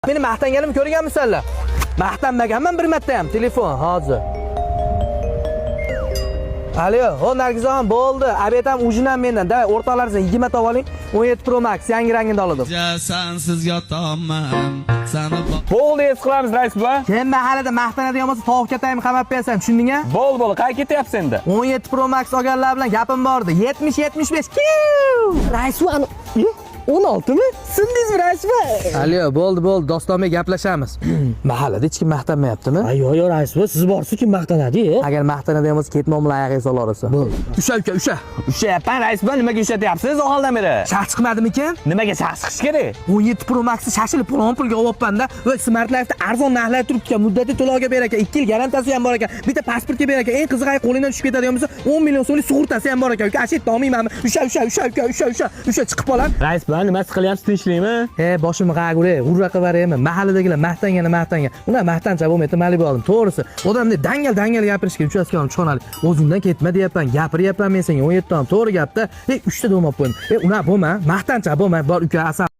Meni maqtanganim ko'rganmisizlar? Maqtanmaganman bir marta ham. Telefon hozir. Alo, ho Nargizaxon bo'ldi. Abet ham ujinam mendan. Davay, o'rtoqlaringizni 20 ta oling. 17 Pro Max yangi rangini oldim. Sensiz yotaman. Seni Bo'ldi, es qilamiz rais buva. Sen mahallada maqtanadigan bo'lsa, tovuq katayim qamab bersan, tushundingmi? Bo'ldi, qayerga ketyapsan endi? 17 Pro Max olganlar bilan gapim bordi. 70-75. Rais bu 16 mi? Sindingizmi rais bu? Alo, bo'ldi, Dostonbek gaplashamiz. Mahallada hech kim maqtanmayaptimi? Yo'q rais bu, siz borsiz kim maqtanadi? Agar maqtanadigan bo'lsa, ketmon bilan oyog'iga solarsan. Usha. Ushlayapman rais buva, nimaga ushlatyapsiz o'g'ildan beri? Shax chiqmadimikan? Nimaga shax chiqish kerak? 17 Pro Max'ni shashilib pulga olyapman-da. Va Smart Life'da arzon narxlar turibdi-ku, muddati to'lovga berar ekan, 2 yil garantiyasi ham bor ekan, bitta pasportga berar ekan, eng qizig'i qo'lingdan tushib ketadigan bo'lsa 10 million so'mlik sug'urtasi ham bor ekan. Ashit to'maymanmi? Usha chiqib qolar. Rais bu nimasi qilyapsiz, tinchlikmi? Boshimni qag'ur, urra qilib beraymi? Mahalladagilar maqtangan. Ular maqtancha bo'lmaydi, Malibu oldim. To'g'risi, odamlar dangal gapirishga uchastka olib chiqonali. O'zingdan ketma deyapman, gapiryapman men senga 17 ton. To'g'ri gapda. 3 ta domab qo'ydim. Una bo'lma, maqtancha bo'lma. Bor uka asab